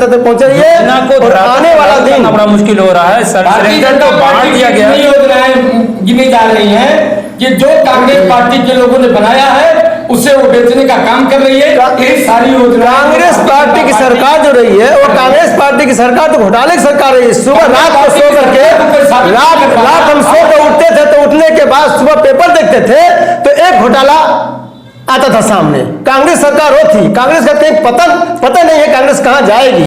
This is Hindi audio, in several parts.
स्तर तक पहुंच रही है और आने वाला दिन बड़ा मुश्किल हो रहा है। सिलेंडर तो बांट दिया गया, योजनाएं गिनी जा रही हैं कि जो कांग्रेस पार्टी के लोगों ने बनाया है उसे वो बेचने का काम कर रही है। ये सारी योजना कांग्रेस पार्टी की सरकार जो रही है और कांग्रेस पार्टी की सरकार तो घोटाले की सरकार रही है। सुबह रात को सो करके रात हम सो कर उठते थे तो उठने के बाद सुबह पेपर देखते थे तो एक घोटाला आता था सामने। कांग्रेस सरकार हो थी, कांग्रेस का कहीं पता नहीं है कांग्रेस कहां जाएगी।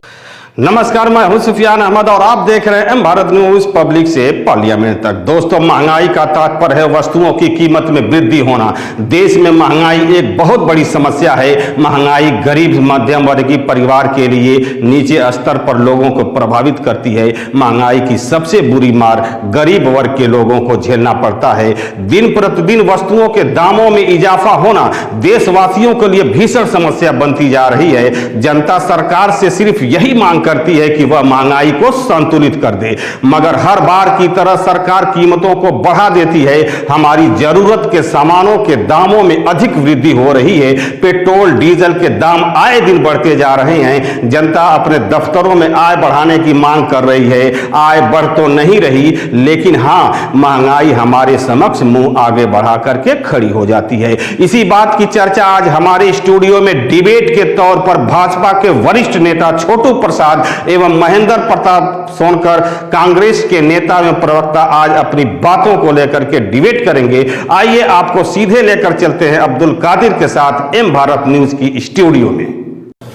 नमस्कार, मैं हूं सुफियान अहमद और आप देख रहे हैं एम भारत न्यूज पब्लिक से पार्लियामेंट तक। दोस्तों, महंगाई का तात्पर्य है वस्तुओं की कीमत में वृद्धि होना। देश में महंगाई एक बहुत बड़ी समस्या है। महंगाई गरीब मध्यम वर्गीय परिवार के लिए नीचे स्तर पर लोगों को प्रभावित करती है। महंगाई की सबसे बुरी मार गरीब वर्ग के लोगों को झेलना पड़ता है। दिन प्रतिदिन वस्तुओं के दामों में इजाफा होना देशवासियों के लिए भीषण समस्या बनती जा रही है। जनता सरकार से सिर्फ यही मांग करती है कि वह महंगाई को संतुलित कर दे, मगर हर बार की तरह सरकार कीमतों को बढ़ा देती है। हमारी जरूरत के सामानों के दामों में अधिक वृद्धि हो रही है। पेट्रोल डीजल के दाम आए दिन बढ़ते जा रहे हैं। जनता अपने दफ्तरों में आय बढ़ाने की मांग कर रही है। आय बढ़ तो नहीं रही, लेकिन हाँ, महंगाई हमारे समक्ष मुंह आगे बढ़ा करके खड़ी हो जाती है। इसी बात की चर्चा आज हमारे स्टूडियो में डिबेट के तौर पर भाजपा के वरिष्ठ नेता छोटू प्रसाद एवं महेंद्र प्रताप सोनकर, कांग्रेस के नेता एवं प्रवक्ता आज अपनी बातों को लेकर के डिबेट करेंगे। आइए आपको सीधे लेकर चलते हैं अब्दुल कादिर के साथ एम भारत न्यूज की स्टूडियो में।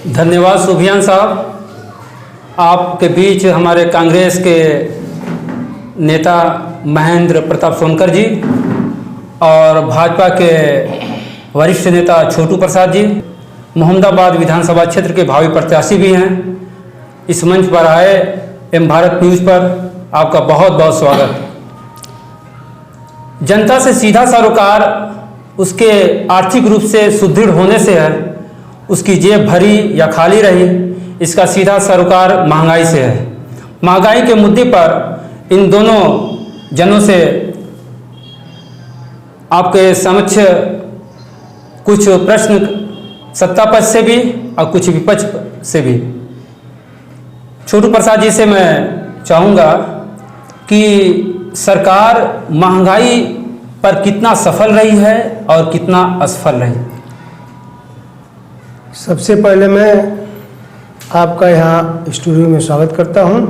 धन्यवाद सुफियान साहब। आपके बीच हमारे कांग्रेस के नेता महेंद्र प्रताप सोनकर जी और भाजपा के वरिष्ठ नेता छोटू प्रसाद जी, मोहम्मदाबाद विधानसभा क्षेत्र के भावी प्रत्याशी भी हैं। इस मंच पर आए एम भारत न्यूज पर आपका बहुत बहुत स्वागत। जनता से सीधा सरोकार उसके आर्थिक रूप से सुदृढ़ होने से है। उसकी जेब भरी या खाली रही, इसका सीधा सरोकार महंगाई से है। महंगाई के मुद्दे पर इन दोनों जनों से आपके समक्ष कुछ प्रश्न सत्ता पक्ष से भी और कुछ विपक्ष से भी। छोटू प्रसाद जी से मैं चाहूँगा कि सरकार महंगाई पर कितना सफल रही है और कितना असफल रही। सबसे पहले मैं आपका यहाँ स्टूडियो में स्वागत करता हूँ।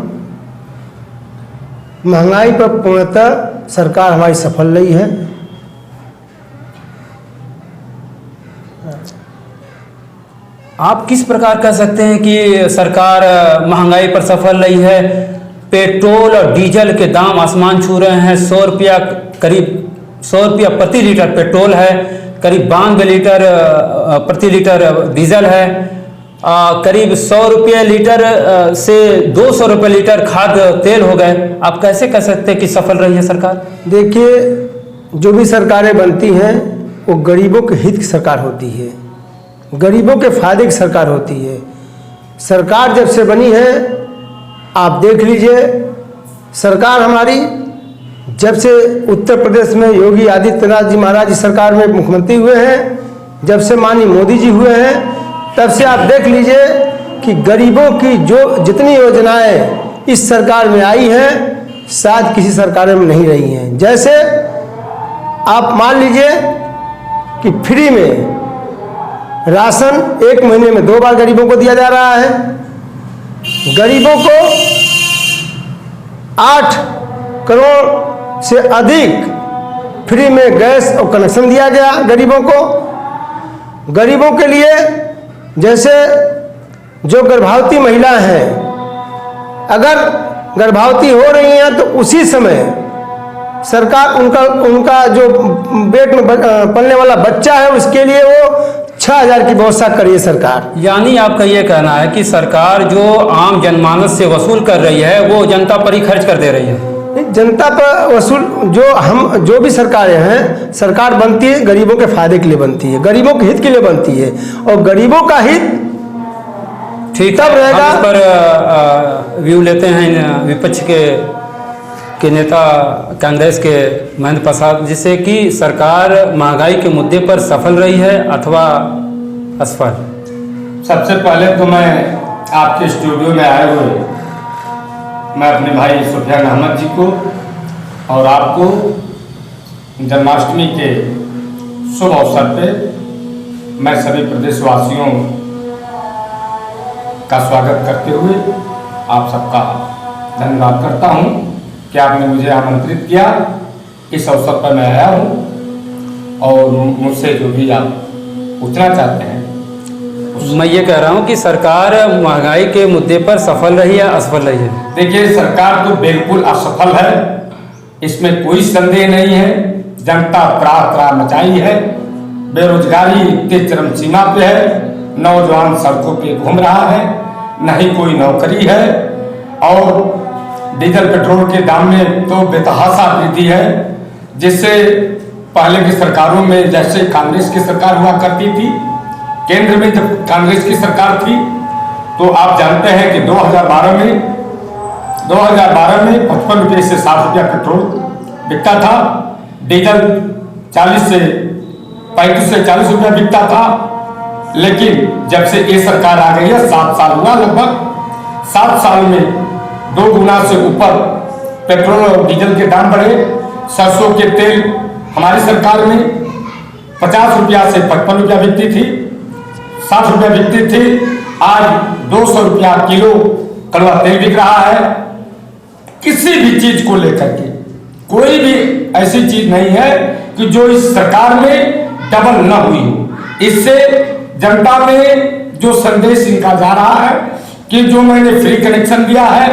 महंगाई पर पूर्णतः सरकार हमारी सफल रही है। आप किस प्रकार कह सकते हैं कि सरकार महंगाई पर सफल रही है? पेट्रोल और डीजल के दाम आसमान छू रहे हैं। 100 रुपया, करीब 100 रुपया प्रति लीटर पेट्रोल है, करीब 92 लीटर प्रति लीटर डीजल है, करीब 100 रुपये लीटर से 200 रुपये लीटर खाद्य तेल हो गए। आप कैसे कह सकते हैं कि सफल रही है सरकार? देखिए, जो भी सरकारें बनती हैं वो गरीबों के हित की सरकार होती है, गरीबों के फायदे की सरकार होती है। सरकार जब से बनी है, आप देख लीजिए, सरकार हमारी जब से उत्तर प्रदेश में योगी आदित्यनाथ जी महाराज जी सरकार में मुख्यमंत्री हुए हैं, जब से माननीय मोदी जी हुए हैं, तब से आप देख लीजिए कि गरीबों की जो जितनी योजनाएं इस सरकार में आई हैं शायद किसी सरकार में नहीं रही हैं। जैसे आप मान लीजिए कि फ्री में राशन 1 महीने में 2 बार गरीबों को दिया जा रहा है। गरीबों को 8 करोड़ से अधिक फ्री में गैस और कनेक्शन दिया गया गरीबों को। गरीबों के लिए जैसे जो गर्भवती महिला हैं, अगर गर्भवती हो रही हैं तो उसी समय सरकार उनका जो पेट में पलने वाला बच्चा है उसके लिए वो 6000 की व्यवस्था करिए सरकार। यानी आपका ये कहना है कि सरकार जो आम जनमानस से वसूल कर रही है वो जनता पर ही खर्च कर दे रही है? जनता पर वसूल जो भी सरकारें हैं, सरकार बनती है गरीबों के फायदे के लिए बनती है, गरीबों के हित के लिए बनती है, और गरीबों का हित ठीक तब रहेगा। हम इस पर व्यू लेते हैं विपक्ष के नेता कांग्रेस के महेंद्र प्रसाद, जिससे कि सरकार महंगाई के मुद्दे पर सफल रही है अथवा असफल। सबसे पहले तो मैं आपके स्टूडियो में आए हुए मैं अपने भाई सुफियान अहमद जी को और आपको जन्माष्टमी के शुभ अवसर पे मैं सभी प्रदेशवासियों का स्वागत करते हुए आप सबका धन्यवाद करता हूं कि आपने मुझे आमंत्रित किया। इस अवसर पर मैं आया हूं और मुझसे जो भी आप पूछना चाहते हैं। मैं ये कह रहा हूँ कि सरकार महंगाई के मुद्दे पर सफल रही या असफल रही है? देखिए, सरकार तो बिल्कुल असफल है, इसमें कोई संदेह नहीं है। जनता त्राह मचाई है, बेरोजगारी इतनी चरम सीमा पे है, नौजवान सड़कों पे घूम रहा है, न ही कोई नौकरी है और डीजल पेट्रोल के दाम में तो बेतहाशा वृद्धि है। जिससे पहले की सरकारों में जैसे कांग्रेस की सरकार हुआ करती थी, केंद्र में जब कांग्रेस की सरकार थी तो आप जानते हैं कि 2012 में 55 रुपये से 60 रुपया पेट्रोल बिकता था, डीजल 35 से 40 रुपया बिकता था। लेकिन जब से ये सरकार आ गई है, 7 साल हुआ लगभग, 7 साल में 2 गुना से ऊपर पेट्रोल और डीजल के दाम बढ़े। सरसों के तेल हमारी सरकार में 50 रुपया से 55 रुपया बिकती थी, 60 रुपया बिकती थी, आज 200 रुपया किलो कड़वा तेल बिक रहा है। किसी भी चीज को लेकर के कोई भी ऐसी चीज नहीं है कि जो इस सरकार में डबल न हुई हो। इससे जनता में जो संदेश इनका जा रहा है कि जो मैंने फ्री कनेक्शन दिया है,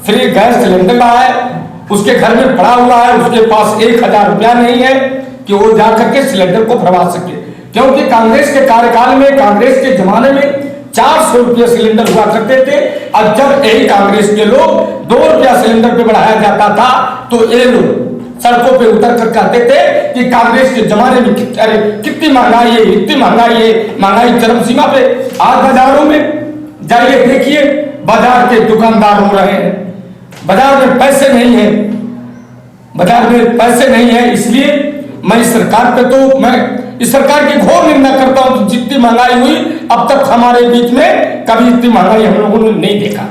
फ्री गैस सिलेंडर का है, उसके घर में पड़ा हुआ है, उसके पास 1000 रुपया नहीं है कि वो जाकर के सिलेंडर को भरवा सके। क्योंकि कांग्रेस के कार्यकाल में, कांग्रेस के जमाने में 400 रुपये सिलेंडर हुआ करते थे, और जब यही कांग्रेस के लोग 2 रुपया सिलेंडर पे बढ़ाया जाता था तो ये लोग सड़कों पे उतर कर कहते थे कि कांग्रेस के जमाने में कितनी महंगाई है, इतनी महंगाई है, महंगाई चरम सीमा पे। आज बाजारों में जाइए, देखिए, बाजार के दुकानदार हो रहे हैं, बाजार में पैसे नहीं है, बाजार में पैसे नहीं है। इसलिए मैं इस सरकार पे तो मैं इस सरकार की घोर निंदा करता हूं। तो जितनी महंगाई हुई अब तक हमारे बीच में कभी इतनी महंगाई हम लोगों ने नहीं देखा।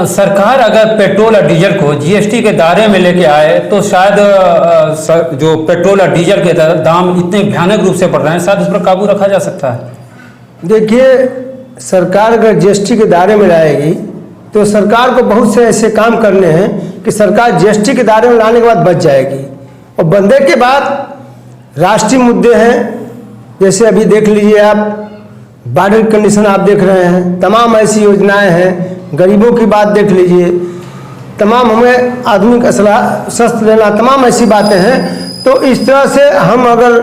सरकार अगर पेट्रोल और डीजल को जीएसटी के दायरे में लेके आए तो शायद जो पेट्रोल और डीजल के दाम इतने भयानक रूप से बढ़ रहे हैं, शायद उस पर काबू रखा जा सकता है। देखिए, सरकार अगर जीएसटी के दायरे में लाएगी तो सरकार को बहुत से ऐसे काम करने हैं कि सरकार जीएसटी के दायरे में लाने के बाद बच जाएगी। और बनने के बाद राष्ट्रीय मुद्दे हैं, जैसे अभी देख लीजिए आप, बॉर्डर कंडीशन आप देख रहे हैं, तमाम ऐसी योजनाएं हैं, गरीबों की बात देख लीजिए, तमाम हमें आधुनिक शस्त्र लेना, तमाम ऐसी बातें हैं। तो इस तरह से हम अगर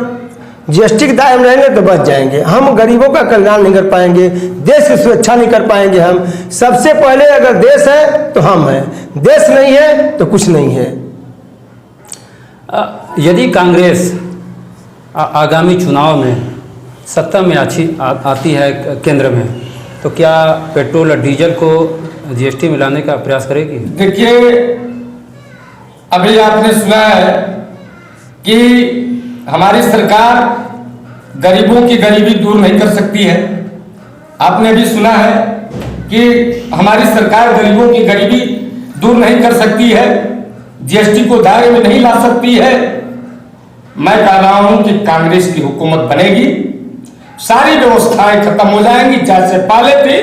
जीएसटी के दायरे में रहेंगे तो बच जाएंगे। हम गरीबों का कल्याण नहीं कर पाएंगे, देश की सुरक्षा नहीं कर पाएंगे। हम सबसे पहले अगर देश है तो हम हैं, देश नहीं है तो कुछ नहीं है। यदि कांग्रेस आगामी चुनाव में सत्ता में आती है केंद्र में, तो क्या पेट्रोल और डीजल को जीएसटी में लाने का प्रयास करेगी? देखिए, अभी आपने सुना है कि हमारी सरकार गरीबों की गरीबी दूर नहीं कर सकती है। आपने भी सुना है कि हमारी सरकार गरीबों की गरीबी दूर नहीं कर सकती है, जीएसटी को दायरे में नहीं ला सकती है। मैं कह रहा हूं कि कांग्रेस की हुकूमत बनेगी, सारी व्यवस्थाएं खत्म हो जाएंगी, जैसे पहले थी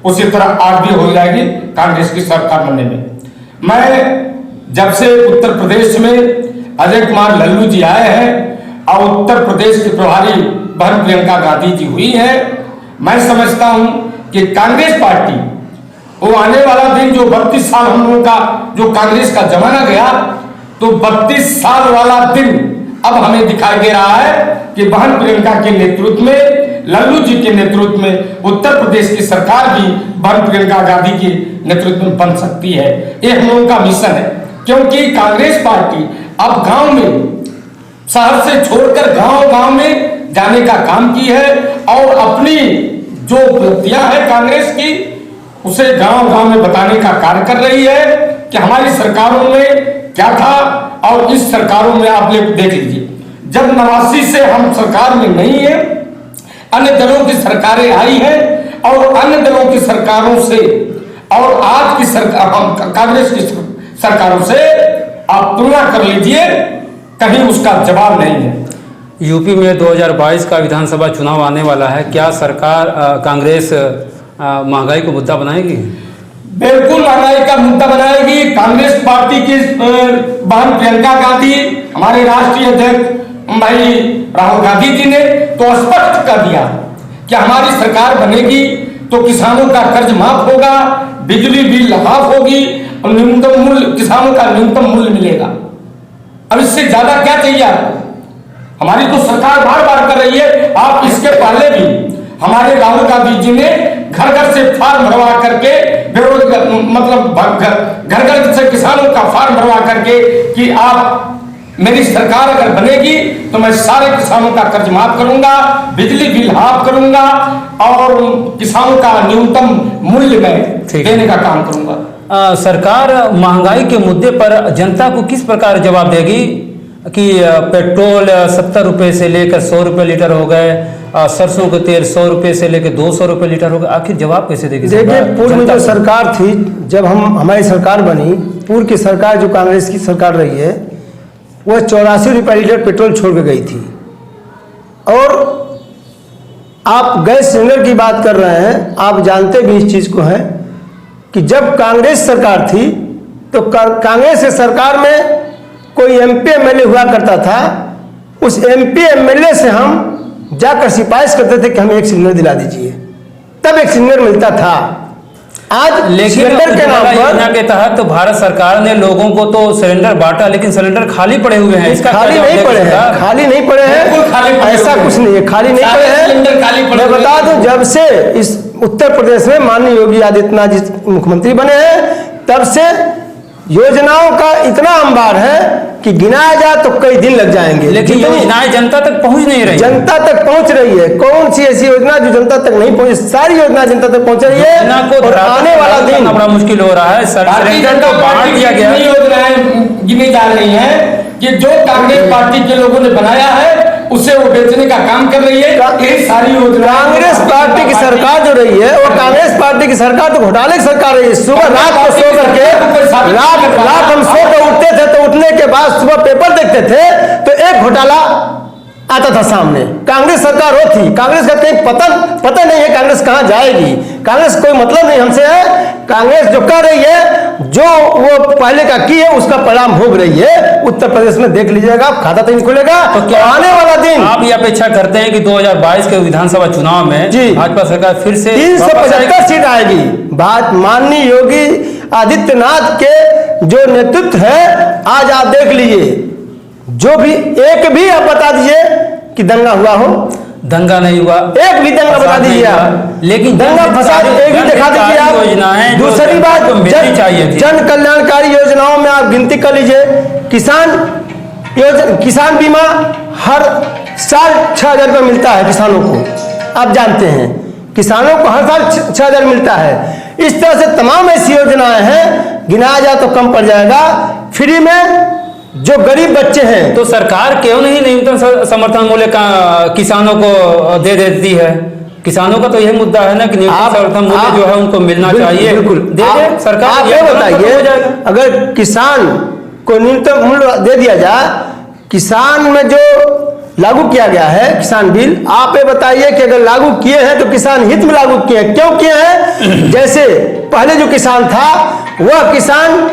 उसी तरह आज भी हो जाएगी कांग्रेस की सरकार बनने में। मैं जब से उत्तर प्रदेश में अजय कुमार लल्लू जी आए हैं और उत्तर प्रदेश के प्रभारी बहन प्रियंका गांधी जी हुई है, मैं समझता हूं कि कांग्रेस पार्टी वो आने वाला दिन, जो 32 साल हम लोगों का जो कांग्रेस का जमाना गया, तो 32 साल वाला दिन अब हमें दिखाई दे रहा है कि बहन प्रियंका के नेतृत्व में, लल्लू जी के नेतृत्व में उत्तर प्रदेश की सरकार भी बहन प्रियंका गांधी के नेतृत्व में बन सकती है। ये हम लोगों का मिशन है, क्योंकि कांग्रेस पार्टी अब गांव में, शहर से छोड़कर गांव में जाने का काम की है और अपनी जो उपलब्धियां हैं कांग्रेस की, उसे गांव में बताने का कार्य कर रही है कि हमारी सरकारों में क्या था और इस सरकारों में आप लोग देख लीजिए। जब 89 से हम सरकार में नहीं है, अन्य दलों की सरकारें आई हैं और अन्य दलों की सरकारों से और आज की सरकार कांग्रेस की सरकारों से आप तुलना कर लीजिए, कहीं उसका जवाब नहीं है। यूपी में 2022 का विधानसभा चुनाव आने वाला है, क्या सरकार कांग्रेस महंगाई को मुद्दा बनाएगी? बिल्कुल महंगाई का मुद्दा बनाएगी। कांग्रेस पार्टी की बहन प्रियंका गांधी, हमारे राष्ट्रीय अध्यक्ष भाई राहुल गांधी जी ने तो स्पष्ट कर दिया कि हमारी सरकार बनेगी तो किसानों का कर्ज माफ होगा, बिजली बिल माफ होगी और न्यूनतम मूल्य, किसानों का न्यूनतम मूल्य मिलेगा। अब इससे ज्यादा क्या चाहिए आपको? हमारी तो सरकार बार बार कर रही है। आप इसके पहले भी हमारे राहुल गांधी जी ने घर घर से फार्म भरवा करके बेरोजगार मतलब घर घर से किसानों का फार्म भरवा करके कि आप मेरी सरकार अगर बनेगी तो मैं सारे किसानों का कर्ज माफ करूंगा, बिजली बिल माफ करूंगा और किसानों का न्यूनतम मूल्य में देने का काम करूंगा। सरकार महंगाई के मुद्दे पर जनता को किस प्रकार जवाब देगी कि पेट्रोल 70 रुपए से लेकर 100 रुपए लीटर हो गए, सरसों का तेल 100 रुपए से लेकर 200 रुपए लीटर हो गए, आखिर जवाब कैसे देगी? देखिए, पूर्व में जो सरकार थी, जब हमारी सरकार बनी, पूर्व की सरकार जो कांग्रेस की सरकार रही है, वह 84 रुपये लीटर पेट्रोल छोड़ के गई थी। और आप गैस सिलेंडर की बात कर रहे हैं, आप जानते भी इस चीज़ को हैं कि जब कांग्रेस सरकार थी तो कांग्रेस की सरकार में कोई MP MLA हुआ करता था, उस MP MLA से हम जाकर सिफारिश करते थे कि हमें एक सिलेंडर दिला दीजिए, तब एक सिलेंडर मिलता था। आज लेकिन सिलेंडर के नाम पर योजना के तहत तो भारत सरकार ने लोगों को तो सिलेंडर बांटा, लेकिन सिलेंडर खाली पड़े हुए हैं। इसका खाली नहीं पड़े हैं, खाली नहीं पड़े हैं, ऐसा कुछ नहीं है, खाली नहीं पड़े हैं। मैं बता दूं, जब से इस उत्तर प्रदेश में माननीय योगी आदित्यनाथ जी मुख्यमंत्री बने हैं, तब से योजनाओं का इतना अंबार है कि गिनाया जाए तो कई दिन लग जाएंगे, लेकिन योजनाएं जनता तक पहुंच नहीं रही। जनता तक पहुंच रही है। कौन सी ऐसी योजना जो जनता तक नहीं पहुंची? सारी योजना जनता तक पहुंच रही है। और आने वाला दिन बड़ा मुश्किल हो रहा है। सिलेंडर को बांट दिया गया, योजनाएं गिनी जा रही है कि जो कांग्रेस पार्टी के लोगों ने बनाया है उसे वो बेचने का काम कर रही है। ये सारी योजना कांग्रेस पार्टी की सरकार जो रही है, वो कांग्रेस पार्टी की सरकार तो घोटाले की सरकार रही है। सुबह रात को सो करके रात हम सो कर उठते थे तो उठने के बाद सुबह पेपर देखते थे तो एक घोटाला आता था सामने। कांग्रेस सरकार हो थी, कांग्रेस का कहीं पता नहीं है कांग्रेस कहां जाएगी। कांग्रेस कोई मतलब नहीं हमसे है। कांग्रेस जो कर रही है, जो वो पहले का की है, उसका परिणाम भोग रही है। उत्तर प्रदेश में देख लीजिएगा, खाता तो नहीं खुलेगा। तो क्या आने वाला दिन आप ये अपेक्षा करते हैं कि 2022 के विधानसभा चुनाव में जी भाजपा सरकार फिर से 375 सीट आएगी? बात माननीय योगी आदित्यनाथ के जो नेतृत्व है, आज आप देख लीजिए, जो भी एक भी आप बता दीजिए कि दंगा हुआ हो। दंगा नहीं हुआ, एक भी दंगा बता दीजिए आप, लेकिन दंगा फसाद एक भी दिखा दीजिए आप। योजनाएं दूसरी बात, जन कल्याणकारी योजनाओं में आप गिनती कर लीजिए। किसान बीमा हर साल 6,000 रुपये मिलता है किसानों को, आप जानते हैं, किसानों को हर साल 6,000 मिलता है। इस तरह से तमाम ऐसी योजनाएं हैं, गिनाया जाए तो कम पड़ जाएगा। फ्री में जो गरीब बच्चे हैं, तो सरकार क्यों नहीं न्यूनतम समर्थन मूल्य का किसानों को दे देती है? किसानों का तो यह मुद्दा है ना कि न्यूनतम समर्थन मूल्य जो है उनको मिलना चाहिए। बिल्कुल दे दे सरकार। आप ये बताइए, अगर किसान को न्यूनतम मूल्य दे दिया जाए, किसान में जो लागू किया गया है किसान बिल, आप ये बताइए कि अगर लागू किए हैं तो किसान हित में लागू किए हैं, क्यों किए हैं? जैसे पहले जो किसान था, वह किसान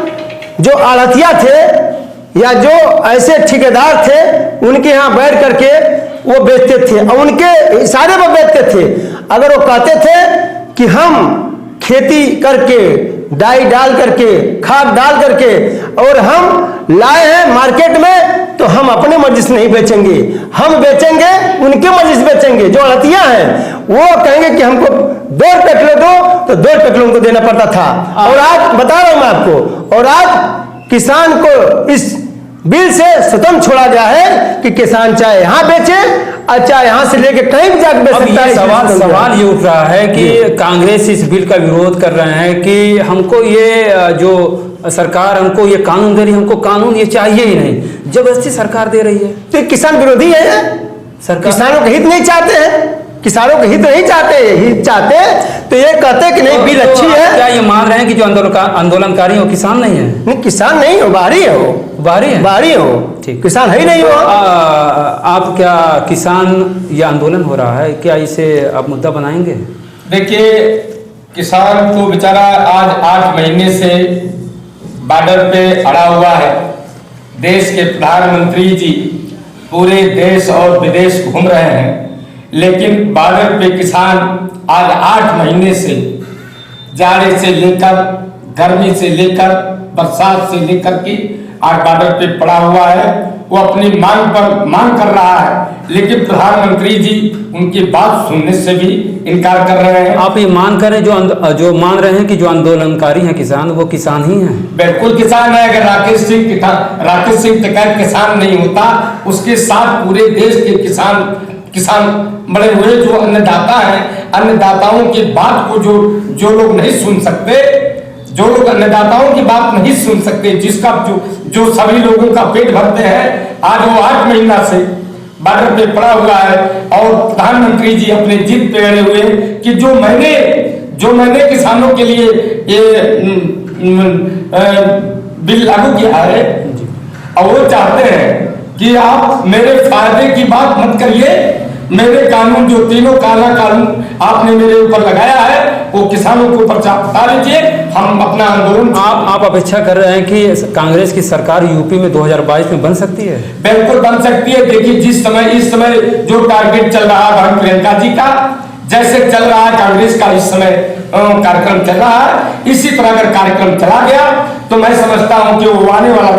जो आढ़तिया थे या जो ऐसे ठेकेदार थे, उनके यहाँ बैठ करके वो बेचते थे और उनके इशारे पर बेचते थे। अगर वो कहते थे कि हम खेती करके, डाई डाल करके, खाद डाल करके और हम लाए हैं मार्केट में, तो हम अपने मर्जी से नहीं बेचेंगे, हम बेचेंगे उनके मर्जी से बेचेंगे। जो अड़तिया हैं वो कहेंगे कि हमको 2 रुपये किलो दो, तो 2 रुपये किलो उनको देना पड़ता था। और आज बता रहा हूं मैं आपको, और आज किसान को इस बिल से स्वतंत्र छोड़ा गया है कि किसान चाहे यहाँ बेचे और चाहे यहाँ से लेके कहीं भी जाकर बेच सकता है। सवाल ये उठ रहा है कि कांग्रेस इस बिल का विरोध कर रहे हैं कि हमको ये जो सरकार हमको ये कानून दे रही है, हमको कानून ये चाहिए ही नहीं, जबरदस्ती सरकार दे रही है। तो किसान विरोधी है सरकार, किसानों के हित नहीं चाहते हैं। किसानों के हित नहीं चाहते, हित चाहते तो ये कहते कि नहीं बिल अच्छी क्या है। ये मान रहे हैं कि जो आंदोलनकारी हो किसान नहीं है? नहीं, किसान नहीं हो, बाहरी है वो, बाहरी है। बाहरी हो, ठीक। किसान है ही नहीं हो। आप क्या किसान ये आंदोलन हो रहा है, क्या इसे आप मुद्दा बनाएंगे? देखिए, किसान तो बेचारा आज 8 महीने से बॉर्डर पे अड़ा हुआ है। देश के प्रधानमंत्री जी पूरे देश और विदेश घूम रहे हैं, लेकिन बॉर्डर पे किसान आज 8 महीने से जाड़े से लेकर, गर्मी से लेकर, बरसात से लेकर के आज बॉर्डर पे पड़ा हुआ है। वो अपनी मांग कर रहा है, लेकिन प्रधानमंत्री जी उनकी बात सुनने से भी इनकार कर रहे हैं। आप ये मान करें जो मान रहे हैं कि जो आंदोलनकारी हैं किसान, वो किसान ही हैं? बिल्कुल किसान है। अगर राकेश सिंह टिकैत किसान नहीं होता, उसके साथ पूरे देश के किसान बड़े हुए, जो अन्नदाता हैं, अन्नदाताओं की बात को जो लोग नहीं सुन सकते, जो लोग अन्नदाताओं की बात नहीं सुन सकते, जिसका जो सभी लोगों का पेट भरते हैं, आज वो 8 महीना से बॉर्डर पे पड़ा हुआ है। और प्रधानमंत्री जी अपने जिद पे अड़े हुए कि जो मैंने किसानों के लिए ये बिल लागू किया है, और वो चाहते हैं कि आप मेरे फायदे की बात मत करिए। मेरे कानून, जो तीनों काला कानून आपने मेरे ऊपर लगाया है, वो किसानों के ऊपर बता दीजिए, हम अपना आंदोलन। आप अपेक्षा कर रहे हैं कि कांग्रेस की सरकार यूपी में 2022 में बन सकती है? बिल्कुल बन सकती है। देखिए, इस समय जो टारगेट चल रहा है बहन प्रियंका जी का, जैसे चल रहा है कांग्रेस का इस समय कार्यक्रम चल रहा है, इसी तरह अगर कार्यक्रम चला गया तो मैं समझता हूं कि वो आने वाला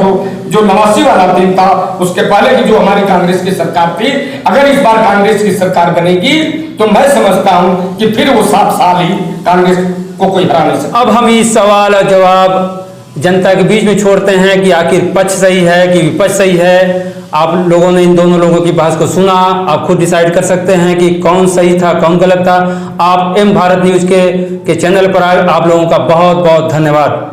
जो 89 वाला दिन था, उसके पहले की जो हमारी कांग्रेस की सरकार थी, अगर इस बार कांग्रेस की सरकार बनेगी तो मैं समझता हूं कि फिर वो 7 साल ही कांग्रेस को कोई हरा नहीं सकता। अब हम इस सवाल और जवाब जनता के बीच में छोड़ते हैं कि आखिर पक्ष सही है कि विपक्ष सही है। आप लोगों ने इन दोनों लोगों की बात को सुना, आप खुद डिसाइड कर सकते हैं कि कौन सही था कौन गलत था। आप एम भारत न्यूज के चैनल पर आए, आप लोगों का बहुत बहुत धन्यवाद।